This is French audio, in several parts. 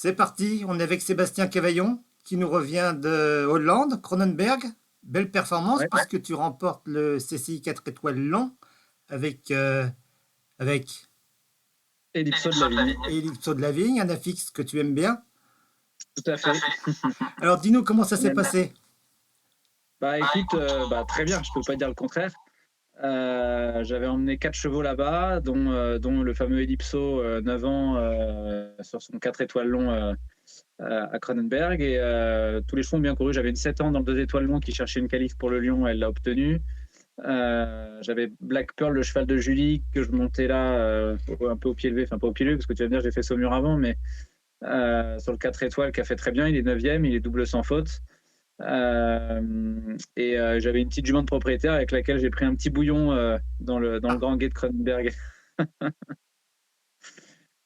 C'est parti, on est avec Sébastien Cavaillon qui nous revient de Hollande, Cronenberg. Belle performance Ouais, puisque tu remportes le CCI 4 étoiles long avec, avec Ellipso de la Vigne, Ellipso de la Vigne, un affixe que tu aimes bien. tout à fait. Alors dis-nous comment ça s'est Même- passé. Bah écoute, très bien, je peux pas dire le contraire. J'avais emmené 4 chevaux là-bas, dont le fameux Ellipso 9 ans sur son 4 étoiles long à Cronenberg. Et tous les chevaux ont bien couru. J'avais une 7 ans dans le 2 étoiles long qui cherchait une qualif pour le Lion, elle l'a obtenue. J'avais Black Pearl, le cheval de Julie, que je montais là un peu au pied levé, enfin pas au pied levé, parce que tu vas me dire, j'ai fait Saumur avant, mais sur le 4 étoiles qui a fait très bien. Il est 9e, il est double sans faute. J'avais une petite jument de propriétaire avec laquelle j'ai pris un petit bouillon dans le Ah, grand guet de Cronenberg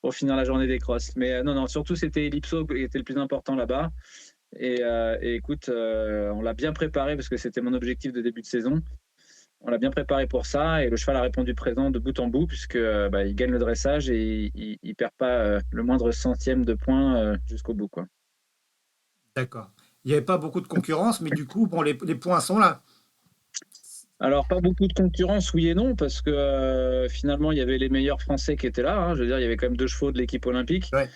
pour finir la journée des crosses. Mais non, surtout c'était Ellipso qui était le plus important là-bas. Et écoute, on l'a bien préparé parce que c'était mon objectif de début de saison. On l'a bien préparé pour ça et le cheval a répondu présent de bout en bout puisque il gagne le dressage et il perd pas le moindre centième de point jusqu'au bout, quoi. d'accord. Il n'y avait pas beaucoup de concurrence, mais du coup, bon, les points sont là. Alors, pas beaucoup de concurrence, oui et non, parce que finalement, il y avait les meilleurs Français qui étaient là, hein. Je veux dire, il y avait quand même 2 chevaux de l'équipe olympique. Ouais,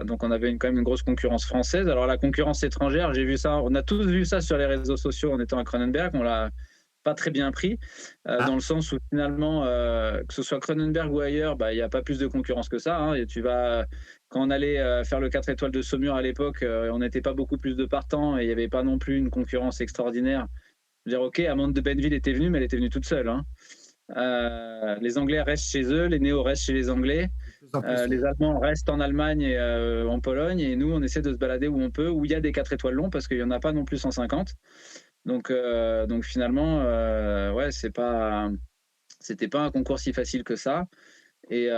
Donc, on avait quand même une grosse concurrence française. Alors, la concurrence étrangère, j'ai vu ça, on a tous vu ça sur les réseaux sociaux en étant à Cronenberg. On l'a pas très bien pris, dans ah, le sens où finalement, que ce soit Cronenberg ou ailleurs, il n'y a pas plus de concurrence que ça, hein. Quand on allait faire le 4 étoiles de Saumur à l'époque, on n'était pas beaucoup plus de partants et il n'y avait pas non plus une concurrence extraordinaire. Je veux dire, ok, Amande de Benneville était venue, mais elle était venue toute seule, hein. Les Anglais restent chez eux, les Néo restent chez les Anglais, de plus en plus. les Allemands restent en Allemagne et en Pologne, et nous, on essaie de se balader où on peut, où il y a des 4 étoiles longs, parce qu'il n'y en a pas non plus 150. Donc finalement, ouais, c'était pas un concours si facile que ça. Et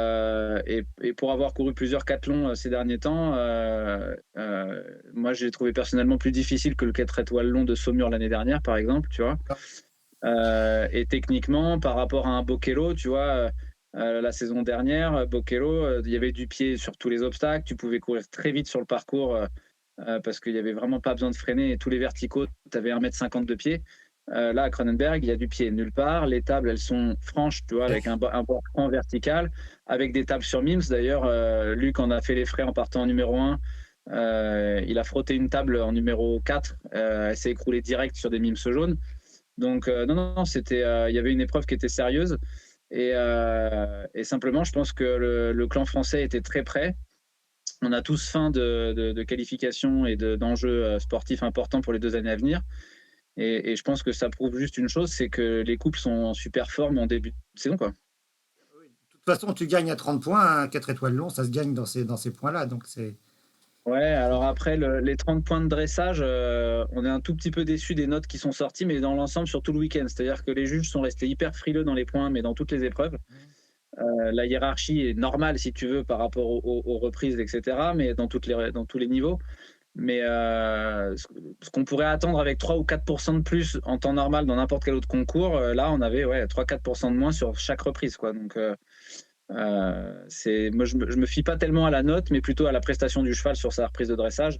pour avoir couru plusieurs cathlons ces derniers temps, moi, j'ai trouvé personnellement plus difficile que le 4 étoiles long de Saumur l'année dernière, par exemple, tu vois. D'accord. Et techniquement, par rapport à un Bokello, tu vois, la saison dernière, Bokello, il y avait du pied sur tous les obstacles, tu pouvais courir très vite sur le parcours parce qu'il n'y avait vraiment pas besoin de freiner et tous les verticaux, tu avais 1,50 m de pied. Là, à Cronenberg, il y a du pied nulle part. Les tables, elles sont franches, tu vois, avec un bord franc vertical, avec des tables sur Mims. D'ailleurs, Luc en a fait les frais en partant en numéro 1. Il a frotté une table en numéro 4. Elle s'est écroulée direct sur des Mims jaunes. Donc, non, il y avait une épreuve qui était sérieuse. Et simplement, je pense que le clan français était très prêt. On a tous faim de qualification et d'enjeux sportifs importants pour les 2 années à venir. Et je pense que ça prouve juste une chose, c'est que les couples sont en super forme en début de saison, quoi. Oui. De toute façon, tu gagnes à 30 points, un 4 étoiles long, ça se gagne dans ces points-là. Donc c'est. Ouais, alors après, les 30 points de dressage, on est un tout petit peu déçu des notes qui sont sorties, mais dans l'ensemble, sur tout le week-end. C'est-à-dire que les juges sont restés hyper frileux dans les points, mais dans toutes les épreuves. La hiérarchie est normale, si tu veux, par rapport aux reprises, etc., mais dans tous les niveaux. Mais ce qu'on pourrait attendre avec 3 ou 4% de plus en temps normal dans n'importe quel autre concours, là, on avait 3-4% de moins sur chaque reprise, quoi. Donc, moi, je me fie pas tellement à la note, mais plutôt à la prestation du cheval sur sa reprise de dressage,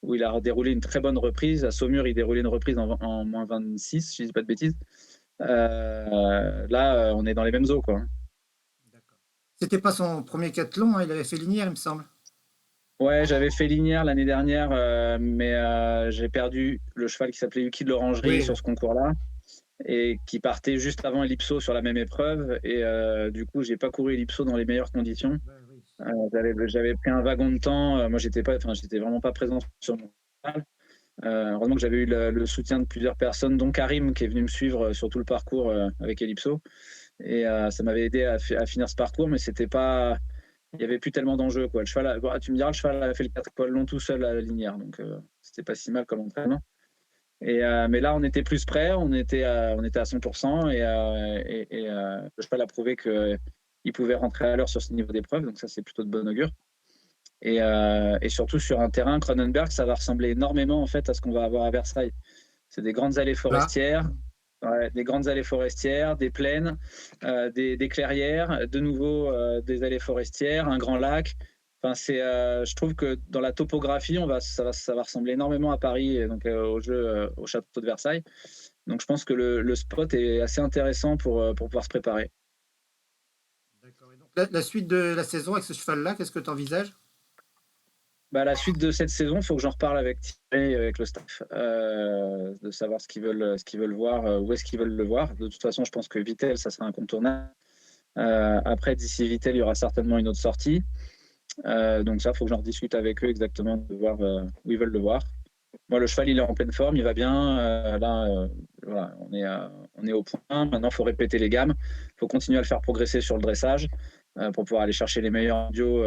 où il a déroulé une très bonne reprise. À Saumur, il déroulait une reprise en moins 26, si je dis pas de bêtises. Là, on est dans les mêmes eaux, quoi. D'accord. C'était pas son premier cathlon, hein, il avait fait Linière, il me semble. Ouais, j'avais fait Linière l'année dernière, mais j'ai perdu le cheval qui s'appelait Yuki de l'Orangerie Oui, sur ce concours-là et qui partait juste avant Ellipso sur la même épreuve. Et du coup, j'ai pas couru Ellipso dans les meilleures conditions. ouais, oui. J'avais pris un wagon de temps. Moi, j'étais vraiment pas présent sur mon cheval. Heureusement que j'avais eu le soutien de plusieurs personnes, dont Karim qui est venu me suivre sur tout le parcours avec Ellipso. Et ça m'avait aidé à finir ce parcours, mais c'était pas. Il n'y avait plus tellement d'enjeux, quoi. Le cheval, tu me diras, le cheval a fait le 4 étoiles long tout seul à la linière, donc c'était pas si mal comme entraînement. Mais là, on était plus près, on était à 100%, et le cheval a prouvé qu'il pouvait rentrer à l'heure sur ce niveau d'épreuve, donc ça, c'est plutôt de bon augure. Et surtout sur un terrain, Cronenberg, ça va ressembler énormément en fait à ce qu'on va avoir à Versailles. C'est des grandes allées Là, forestières. Ouais, des grandes allées forestières, des plaines, des clairières, de nouveau des allées forestières, un grand lac. Enfin, je trouve que dans la topographie, ça va ressembler énormément à Paris et donc au château de Versailles. Donc je pense que le spot est assez intéressant pour pouvoir se préparer. D'accord. Et donc, la suite de la saison avec ce cheval-là, qu'est-ce que tu envisages? Bah, la suite de cette saison, il faut que j'en reparle avec Thierry, avec le staff, de savoir ce qu'ils veulent voir, où est-ce qu'ils veulent le voir. De toute façon, je pense que Vittel, ça sera incontournable. Après, d'ici Vittel, il y aura certainement une autre sortie. Donc ça, il faut que j'en rediscute avec eux exactement, de voir où ils veulent le voir. Moi, le cheval, il est en pleine forme, il va bien. Là, voilà, on est au point. Maintenant, il faut répéter les gammes. Il faut continuer à le faire progresser sur le dressage pour pouvoir aller chercher les meilleurs duos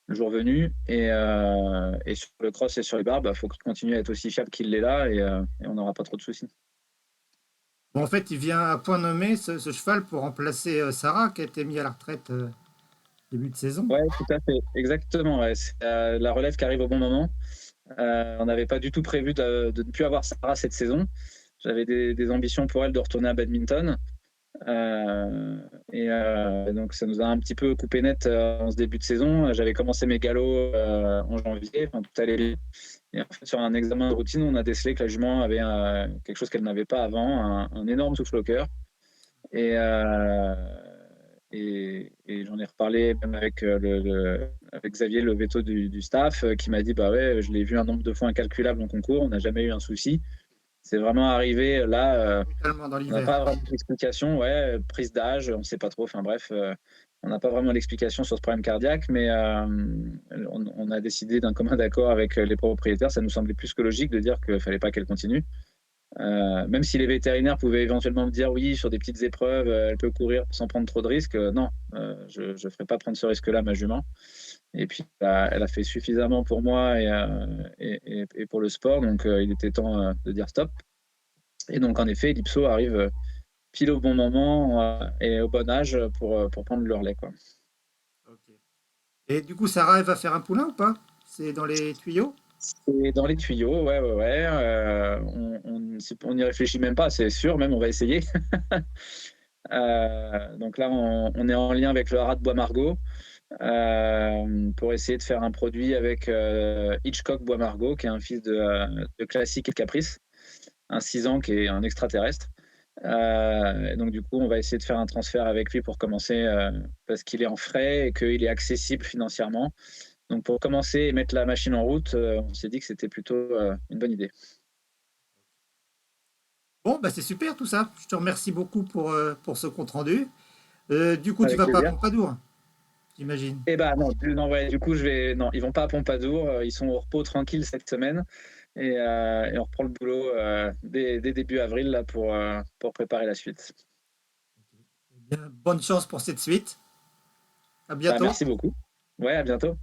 le jour venu. Et sur le cross et sur les barbes, il faut continuer à être aussi fiable qu'il l'est là et on n'aura pas trop de soucis. Bon, en fait, il vient à point nommé, ce cheval, pour remplacer Sarah, qui a été mis à la retraite début de saison. Ouais, tout à fait. Exactement. Ouais. C'est la relève qui arrive au bon moment. On n'avait pas du tout prévu de ne plus avoir Sarah cette saison. J'avais des ambitions pour elle de retourner à badminton. Donc ça nous a un petit peu coupé net en ce début de saison. J'avais commencé mes galops en janvier, enfin, tout allait bien. Et en fait, sur un examen de routine, on a décelé que la jument avait quelque chose qu'elle n'avait pas avant, un énorme souffle au cœur. Et, euh, et j'en ai reparlé même avec Xavier, le veto du staff, qui m'a dit bah ouais, je l'ai vu un nombre de fois incalculable en concours, on n'a jamais eu un souci. C'est vraiment arrivé là. Brutalement dans On n'a l'hiver. pas vraiment d'explication, ouais, prise d'âge, on ne sait pas trop, enfin bref, on n'a pas vraiment l'explication sur ce problème cardiaque, mais on a décidé d'un commun accord avec les propriétaires, ça nous semblait plus que logique de dire qu'il ne fallait pas qu'elle continue. Même si les vétérinaires pouvaient éventuellement me dire oui, sur des petites épreuves, elle peut courir sans prendre trop de risques, non, je ne ferai pas prendre ce risque-là à ma jument. Et puis, elle a fait suffisamment pour moi et pour le sport, donc il était temps de dire stop. Et donc, en effet, l'IPSO arrive pile au bon moment et au bon âge pour prendre le relais, quoi. Ok. Et du coup, Sarah, elle va faire un poulain ou pas? C'est dans les tuyaux? C'est dans les tuyaux, ouais, ouais, ouais. On n'y réfléchit même pas, c'est sûr, même on va essayer. Donc là, on est en lien avec le haras de Bois-Margaux pour essayer de faire un produit avec Hitchcock Bois-Margaux, qui est un fils de Classique et de Caprice, un 6 ans qui est un extraterrestre. Et donc du coup, on va essayer de faire un transfert avec lui pour commencer, parce qu'il est en frais et qu'il est accessible financièrement. Donc pour commencer et mettre la machine en route, on s'est dit que c'était plutôt une bonne idée. Bon, bah c'est super tout ça. Je te remercie beaucoup pour ce compte rendu. Du coup, tu Avec vas pas à plaisir. Pompadour, j'imagine. Eh ben non, non, ouais, du coup non, ils vont pas à Pompadour, ils sont au repos tranquille cette semaine et on reprend le boulot dès début avril là pour préparer la suite. Eh bien, bonne chance pour cette suite. À Bah, bientôt. merci beaucoup. Ouais, à bientôt.